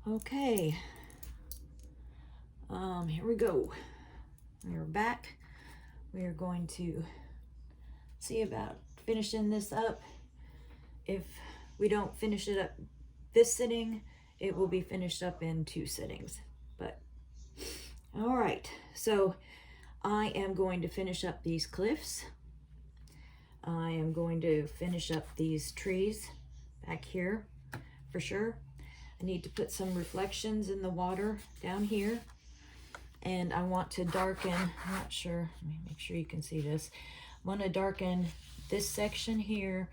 Okay, here we go. We're back. We are going to see about finishing this up. If we don't finish it up this sitting, it will be finished up in 2 sittings. But all right, so I am going to finish up these cliffs. I am going to finish up these trees back here for sure. I need to put some reflections in the water down here. And I want to darken, I'm not sure, let me make sure you can see this. I want to darken this section here,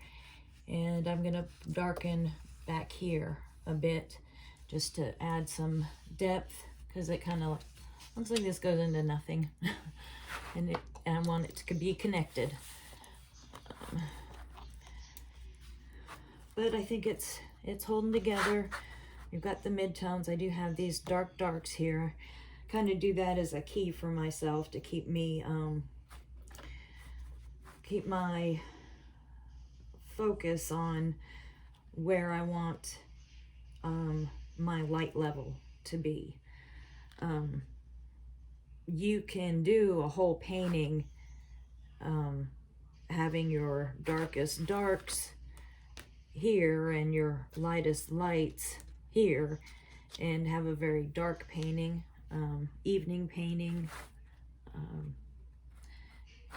and I'm going to darken back here a bit just to add some depth, because it kind of looks like this goes into nothing. and I want it to be connected. But I think it's holding together. We've got the midtones. I do have these darks here. Kind of do that as a key for myself to keep me keep my focus on where I want my light level to be. You can do a whole painting having your darkest darks here and your lightest lights here, and have a very dark painting, evening painting.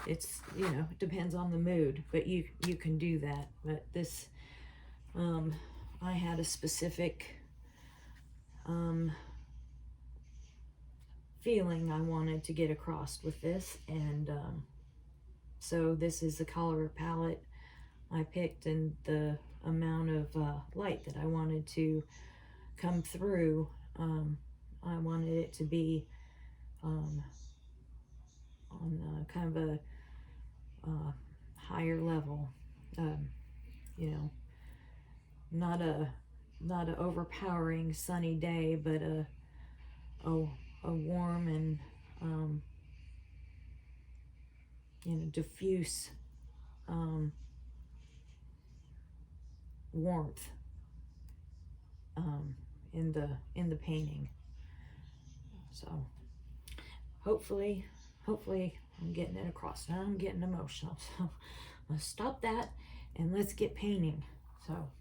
It's, you know, it depends on the mood, but you can do that. But this, I had a specific feeling I wanted to get across with this, and so this is the color palette I picked and the amount of light that I wanted to come through. I wanted it to be on kind of a higher level, you know, not a overpowering sunny day, but a warm and you know, diffuse warmth in the painting. So hopefully I'm getting it across. Now I'm getting emotional, so let's stop that and let's get painting. So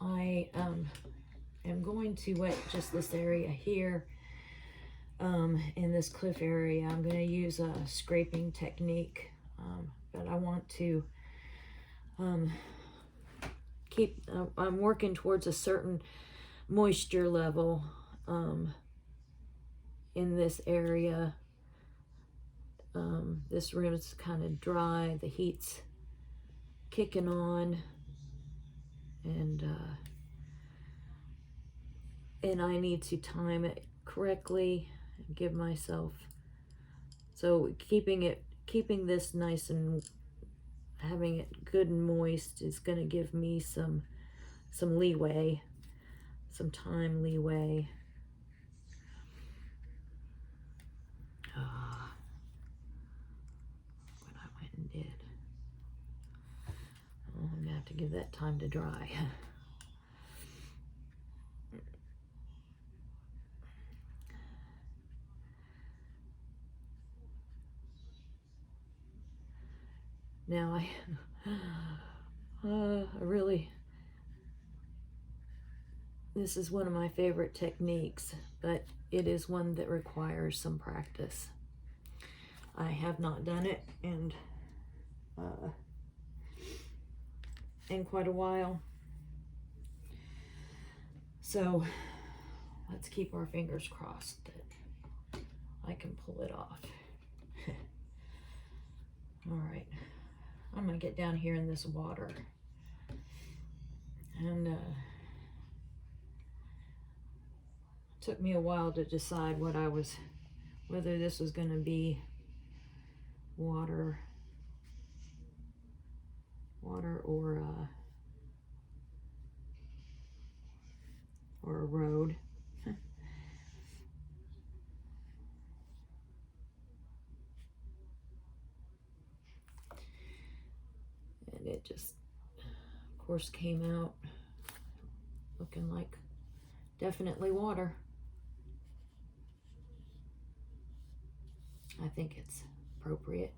I am going to wet just this area here. In this cliff area, I'm going to use a scraping technique, but I want to keep, I'm working towards a certain moisture level in this area. This rim is kind of dry, the heat's kicking on, and I need to time it correctly, give myself, so keeping this nice and having it good and moist is going to give me some leeway, some time leeway. What I went and did. Oh, I'm gonna have to give that time to dry. Now I really, this is one of my favorite techniques, but it is one that requires some practice. I have not done it in quite a while, so let's keep our fingers crossed that I can pull it off. All right, I'm gonna get down here in this water, and took me a while to decide whether this was going to be water or a road. And it just, of course, came out Looking like definitely water. I think it's appropriate.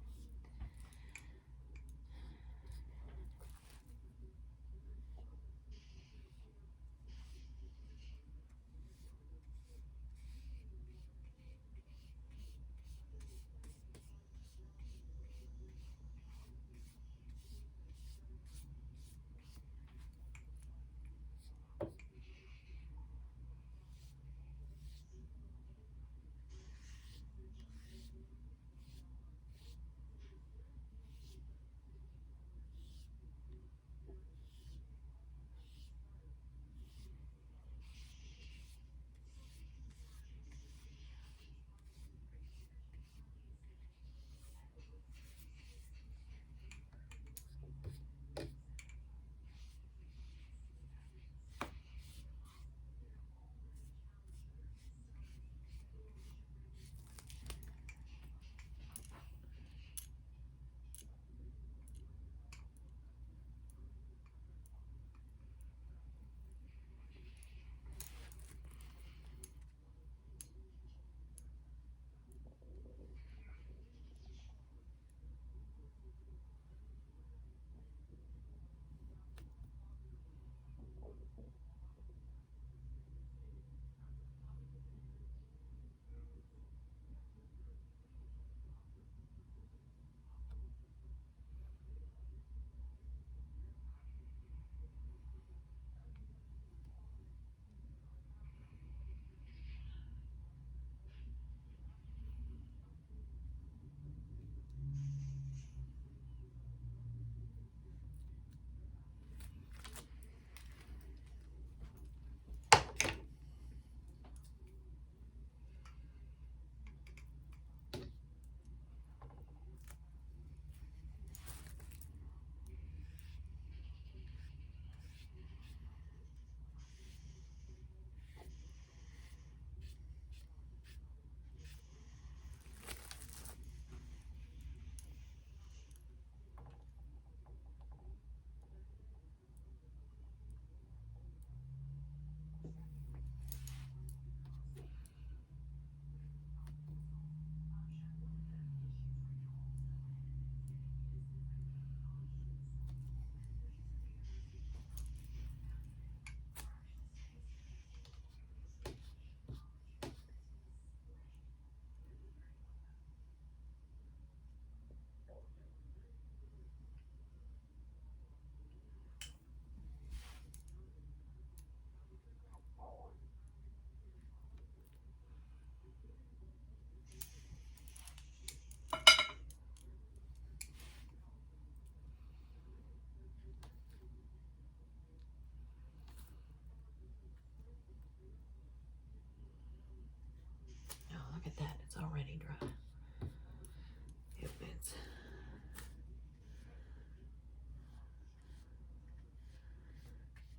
Oh, look at that. It's already dry.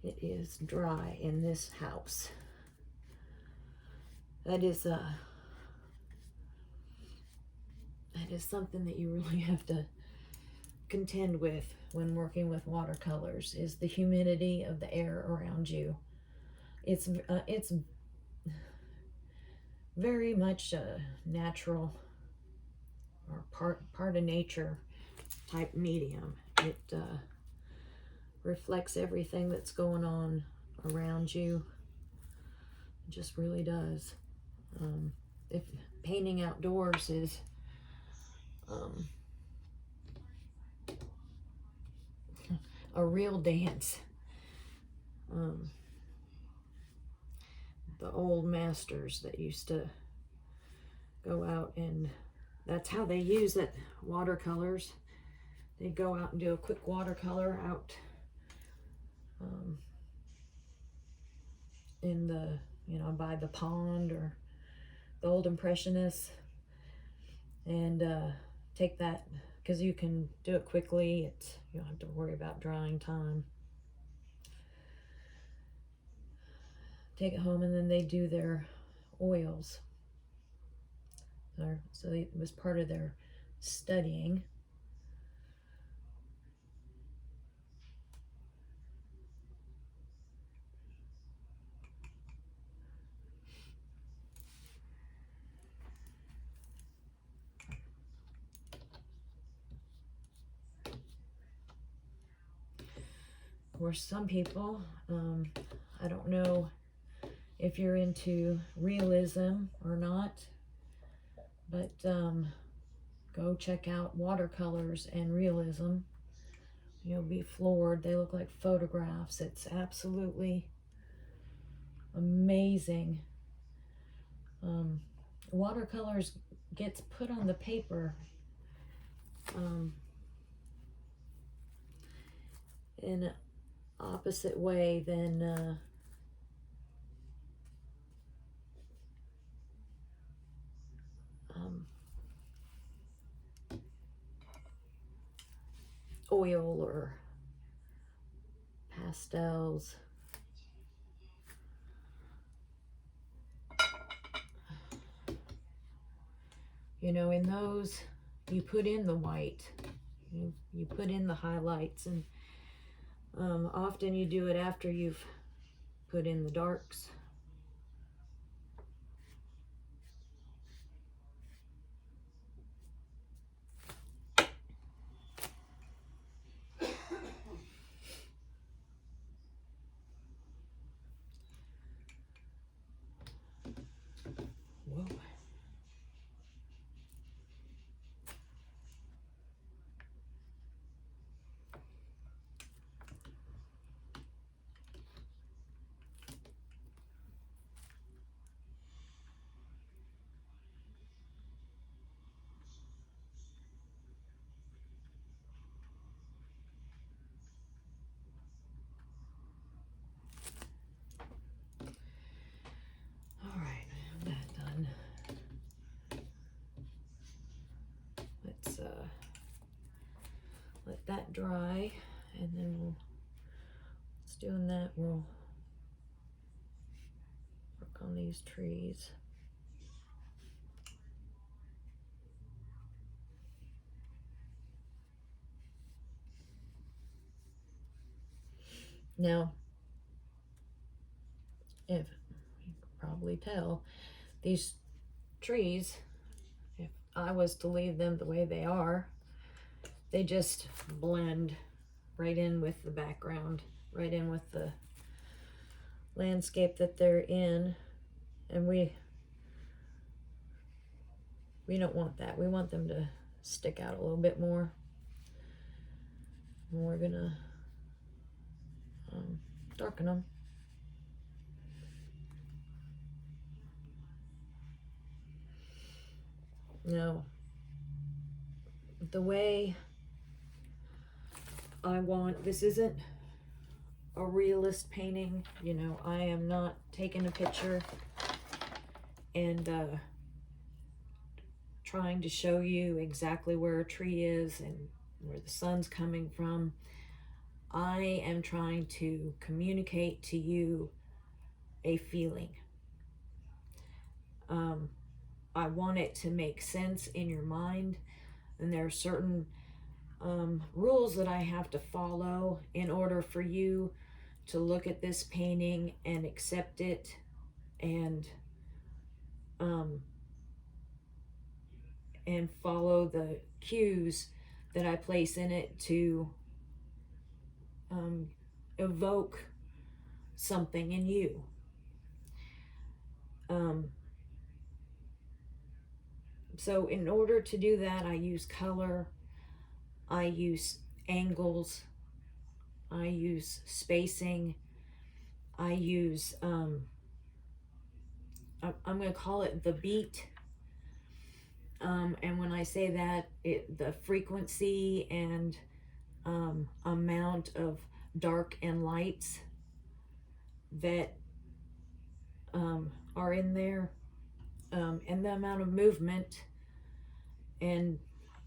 It is dry in this house. That is something that you really have to contend with when working with watercolors, is the humidity of the air around you. It's very much a natural or part of nature type medium. It reflects everything that's going on around you. It just really does. If painting outdoors is a real dance, the old masters that used to go out, and that's how they use it, watercolors. They go out and do a quick watercolor out in the, by the pond, or the old impressionists, and take that, because you can do it quickly. You don't have to worry about drying time. Take it home, and then they do their oils. So it was part of their studying. course, some people, I don't know if you're into realism or not, but go check out watercolors and realism. You'll be floored. They look like photographs. It's absolutely amazing. Watercolors gets put on the paper in an opposite way than oil or pastels. You know, in those, you put in the white, you put in the highlights, and often you do it after you've put in the darks. Whoa. All right, that done. Let's let that dry, and then we'll, it's doing that, we'll work on these trees. Now, if you can probably tell, these trees, if I was to leave them the way they are, they just blend right in with the background, right in with the landscape that they're in. And we don't want that. We want them to stick out a little bit more. And we're gonna darken them. Now, the way I want, this isn't a realist painting, you know, I am not taking a picture and trying to show you exactly where a tree is and where the sun's coming from. I am trying to communicate to you a feeling. I want it to make sense in your mind, and there are certain rules that I have to follow in order for you to look at this painting and accept it and follow the cues that I place in it to evoke something in you. So in order to do that, I use color, I use angles, I use spacing, I use, I'm going to call it the beat. And when I say that, the frequency and amount of dark and lights that are in there, and the amount of movement and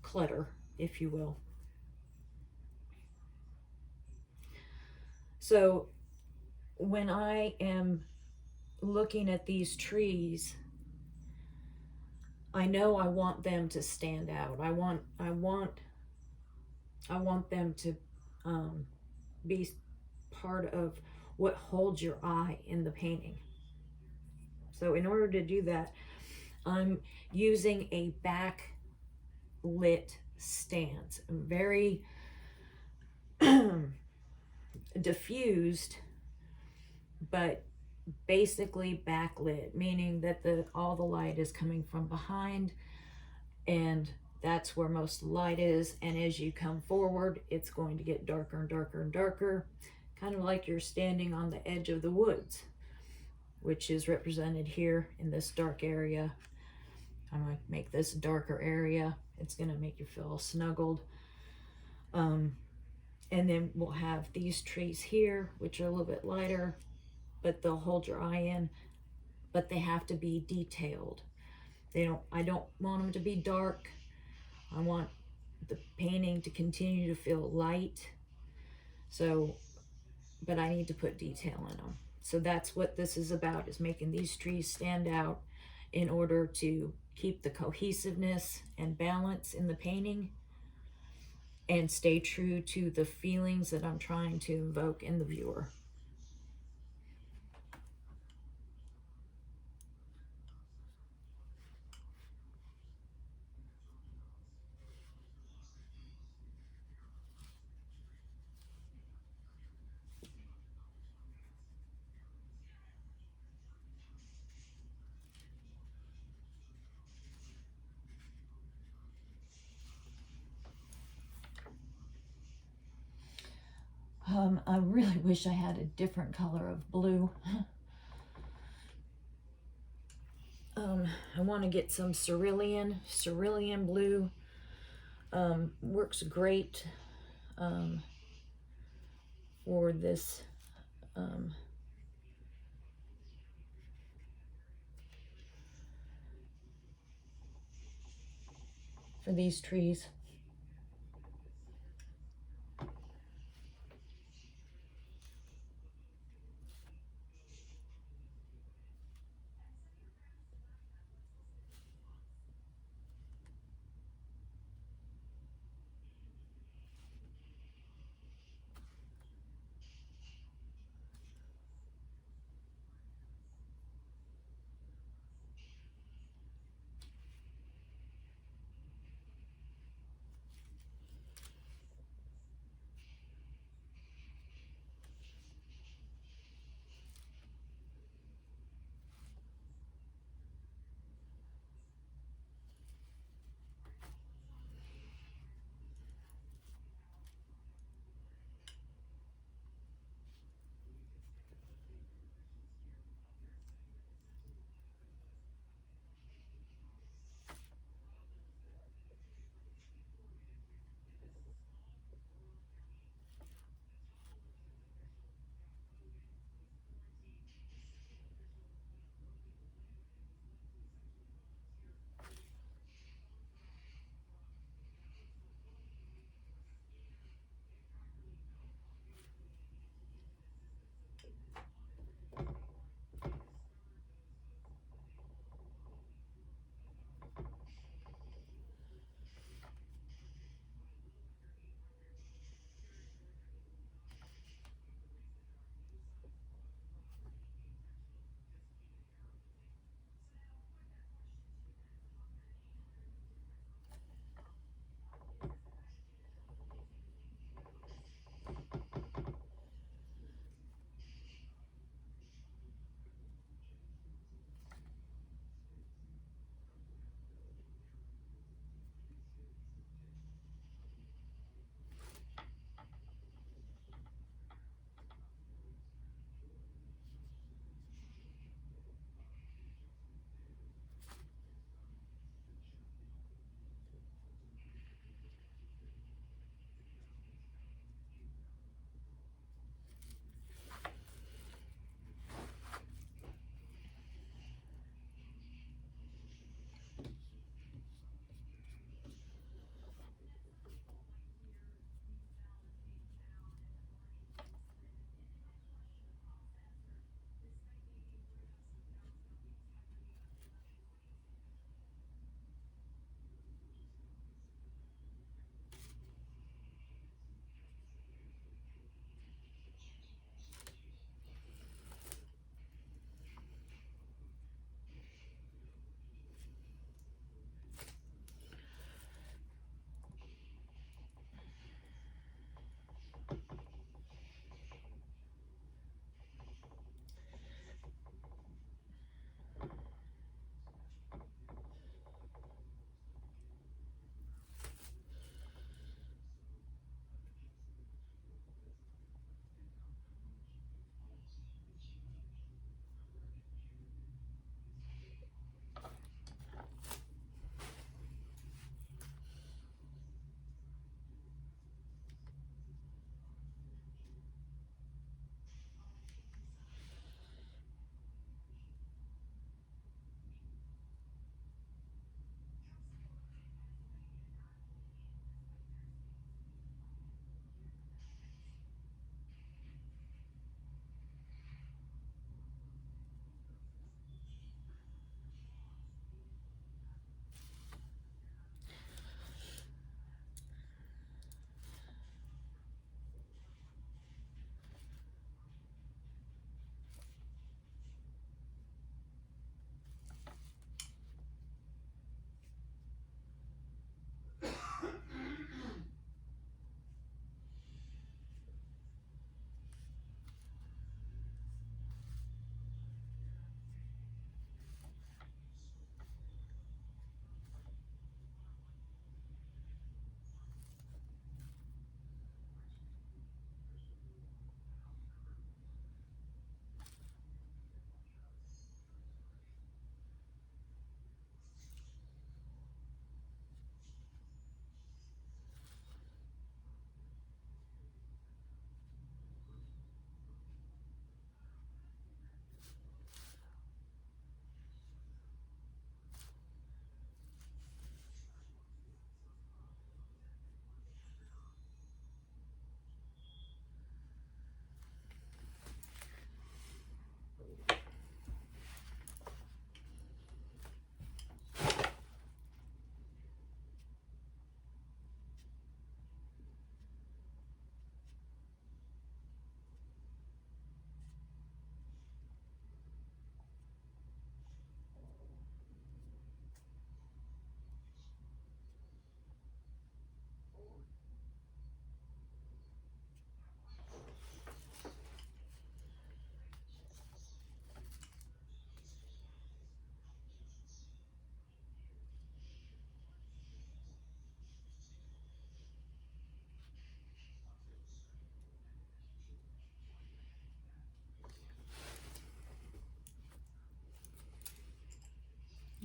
clutter, if you will. So when I am looking at these trees, I know I want them to stand out. I want them to be part of what holds your eye in the painting. So in order to do that, I'm using a backlit stance. I'm very diffused, but basically backlit, meaning that all the light is coming from behind, and that's where most light is. And as you come forward, it's going to get darker and darker and darker, kind of like you're standing on the edge of the woods, which is represented here in this dark area. I'm going to make this darker area. It's going to make you feel snuggled. And then we'll have these trees here, which are a little bit lighter, but they'll hold your eye in, but they have to be detailed. I don't want them to be dark. I want the painting to continue to feel light. So, but I need to put detail in them. So that's what this is about, is making these trees stand out in order to keep the cohesiveness and balance in the painting and stay true to the feelings that I'm trying to invoke in the viewer. I really wish I had a different color of blue. I want to get some cerulean blue. Works great for this for these trees.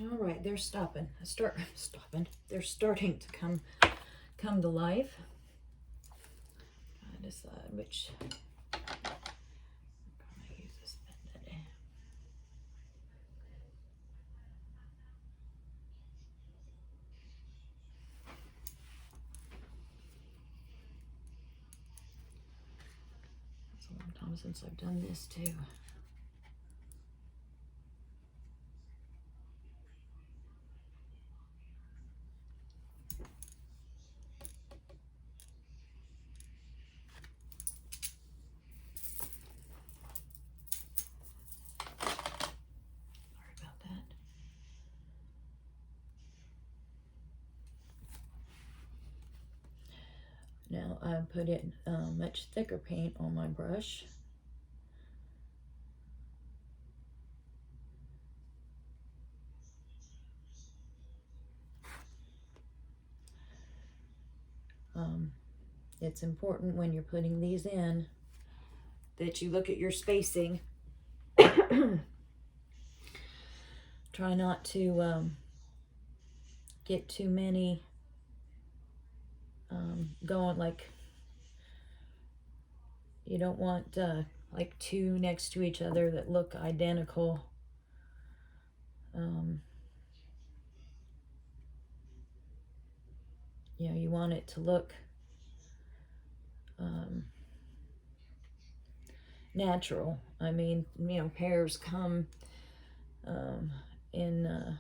All right, they're stopping. They're starting to come to life. I decide which I'm gonna use this pen today. It's a long time since I've done this too. Sorry about that. Now I put in much thicker paint on my brush. It's important when you're putting these in that you look at your spacing. Try not to get too many going, like you don't want like two next to each other that look identical. You know, you want it to look natural. I mean, you know, pears come in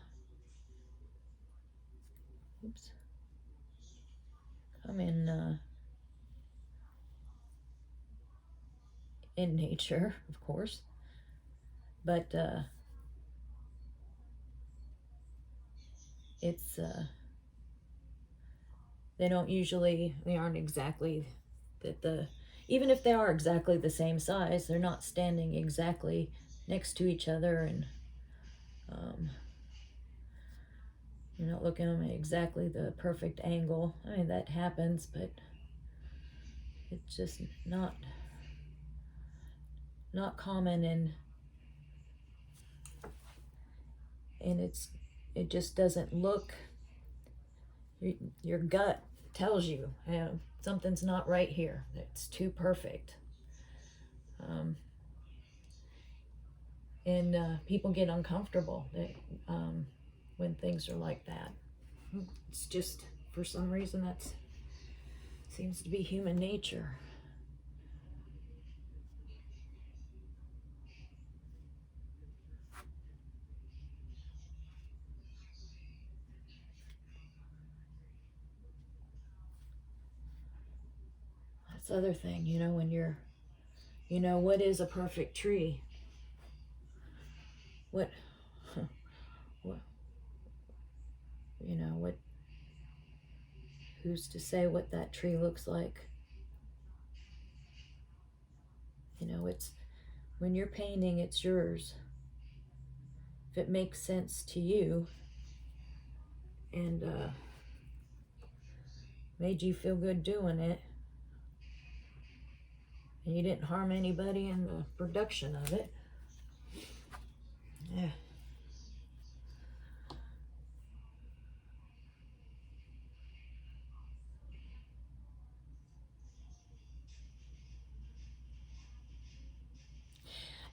in nature, of course, but it's they aren't exactly even if they are exactly the same size, they're not standing exactly next to each other, and you're not looking at them at exactly the perfect angle. I mean, that happens, but it's just not common, and it just doesn't look. Your gut tells you, something's not right here. It's too perfect. And people get uncomfortable when things are like that. It's just, for some reason, that seems to be human nature. That's the other thing, you know, when you're, you know, what is a perfect tree? What, you know, who's to say what that tree looks like? You know, it's, when you're painting, it's yours. If it makes sense to you and made you feel good doing it, and you didn't harm anybody in the production of it, yeah.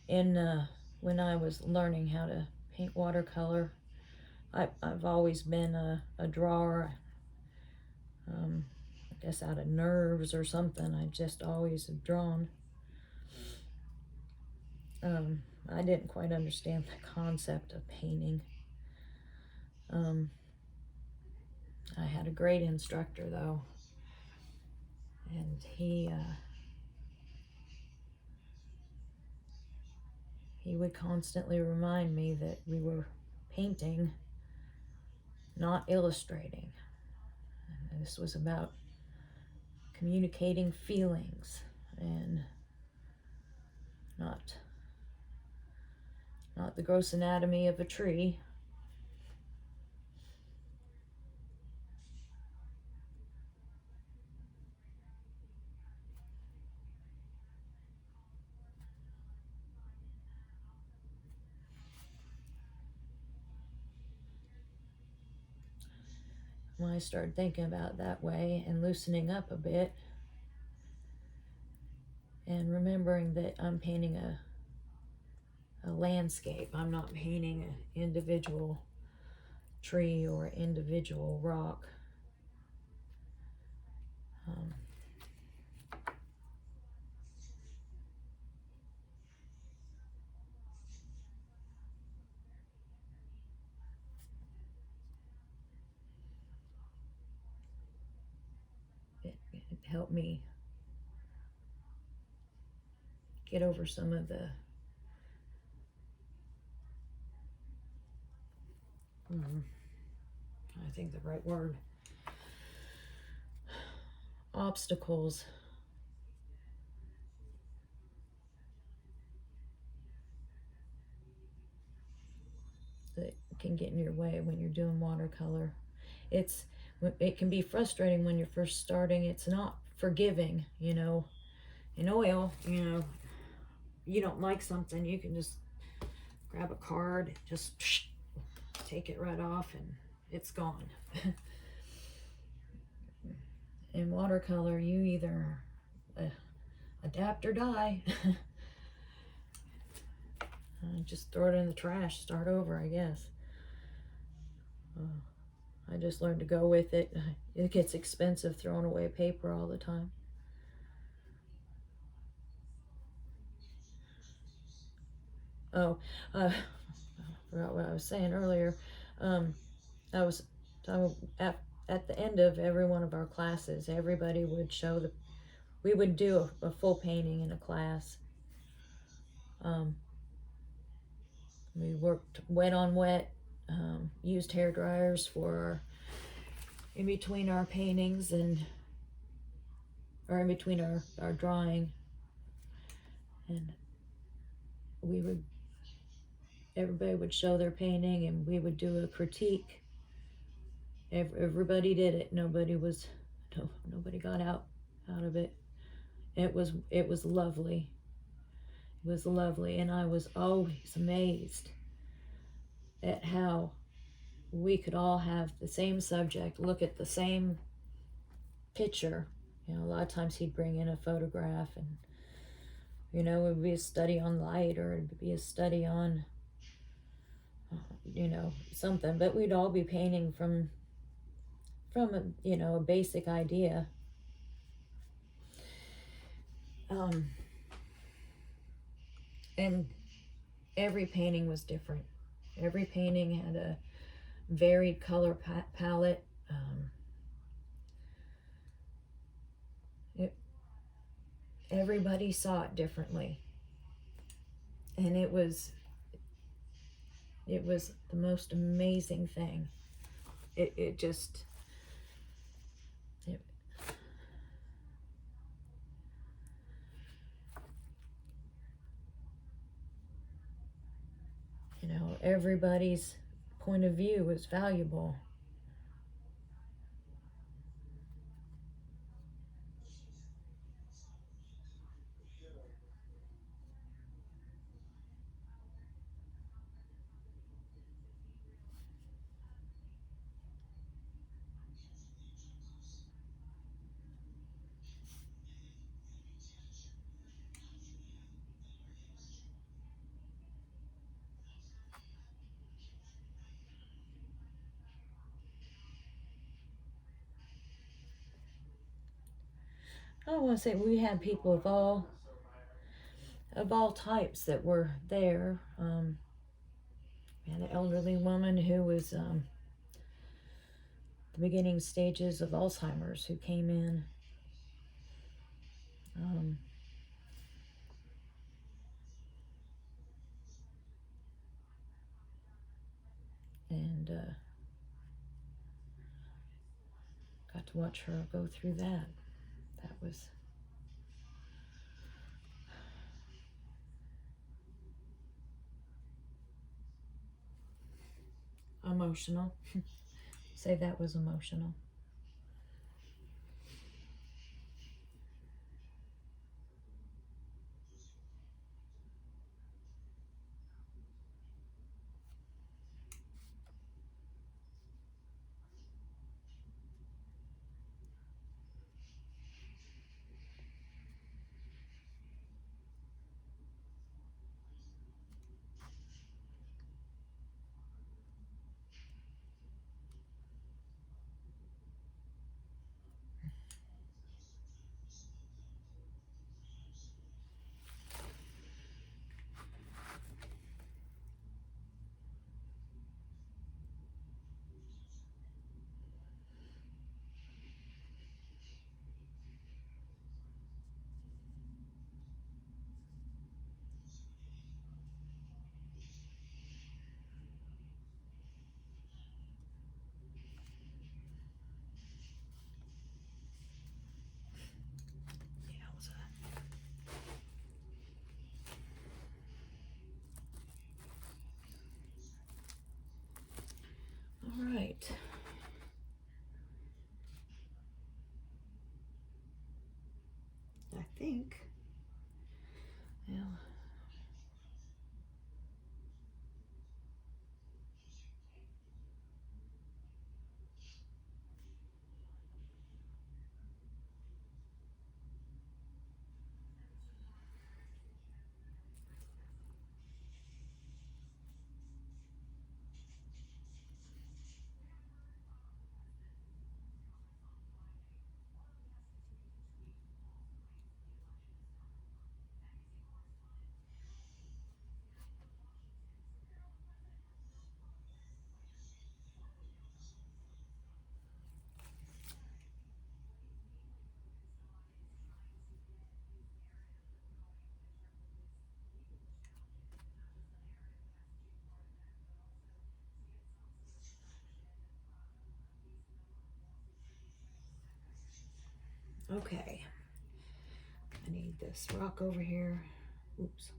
And when I was learning how to paint watercolor, I've always been a drawer. I guess out of nerves or something, I just always have drawn. I didn't quite understand the concept of painting. I had a great instructor though, and he would constantly remind me that we were painting, not illustrating. And this was about communicating feelings, and not the gross anatomy of a tree. when I started thinking about it that way and loosening up a bit and remembering that I'm painting a landscape. I'm not painting an individual tree or individual rock. It helped me get over some of the I think the right word, obstacles that can get in your way when you're doing watercolor. It can be frustrating when you're first starting. It's not forgiving, you know. In oil, you know, you don't like something, you can just grab a card, just take it right off and it's gone. In watercolor, you either adapt or die. Just throw it in the trash, start over, I guess. I just learned to go with it. It gets expensive throwing away paper all the time. Oh, I forgot what I was saying earlier. I was at the end of every one of our classes, everybody would show we would do a full painting in a class. We worked wet on wet, used hair dryers in between our paintings or in between our drawing, and everybody would show their painting and we would do a critique. Everybody did it. Nobody got out of it. It was lovely. It was lovely, and I was always amazed at how we could all have the same subject, look at the same picture. You know, a lot of times he'd bring in a photograph, and you know, it would be a study on light, or it'd be a study on you know, something, but we'd all be painting from a, you know, a basic idea. And every painting was different. Every painting had a varied color palette. Everybody saw it differently, and it was the most amazing thing. It just you know, everybody's point of view was valuable. I don't want to say we had people of all types that were there. We had an elderly woman who was the beginning stages of Alzheimer's who came in. And got to watch her go through that. That was emotional. Say that was emotional. Okay. I need this rock over here. Oops.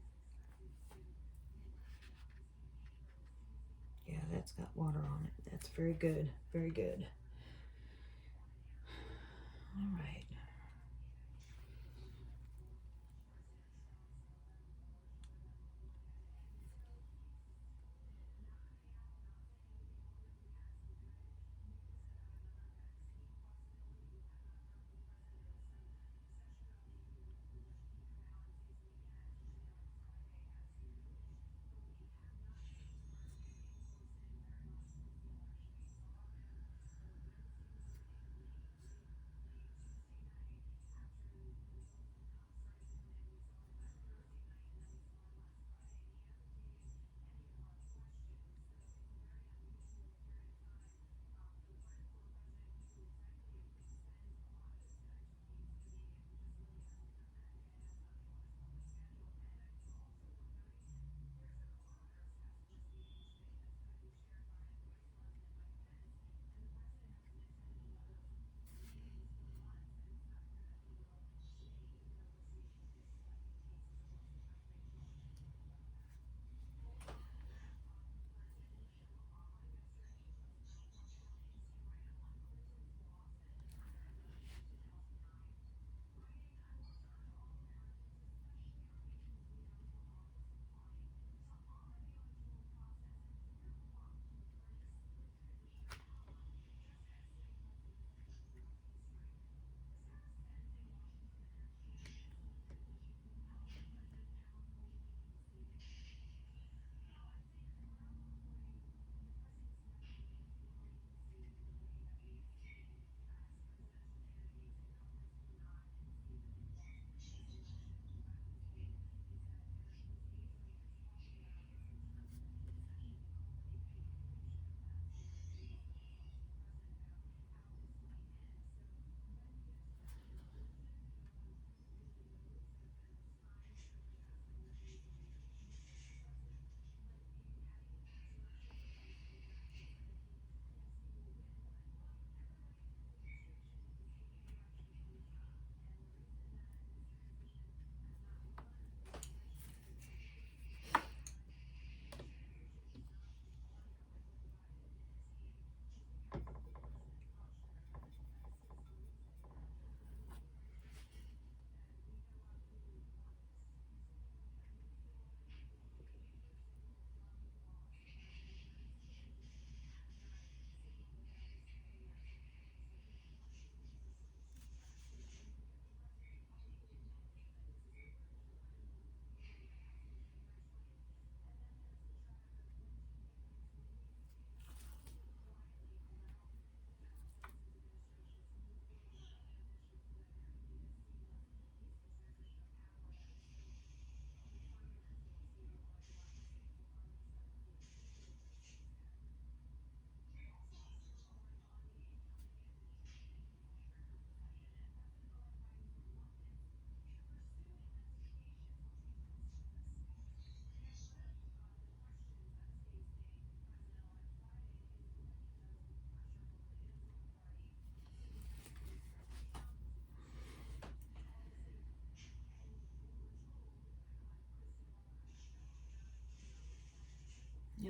Yeah, that's got water on it. That's very good. Very good. All right.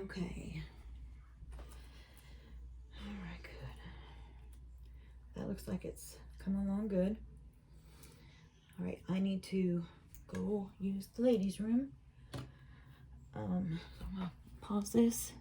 Okay. All right, good. That looks like it's coming along good. All right, I need to go use the ladies' room. So I'm gonna pause this.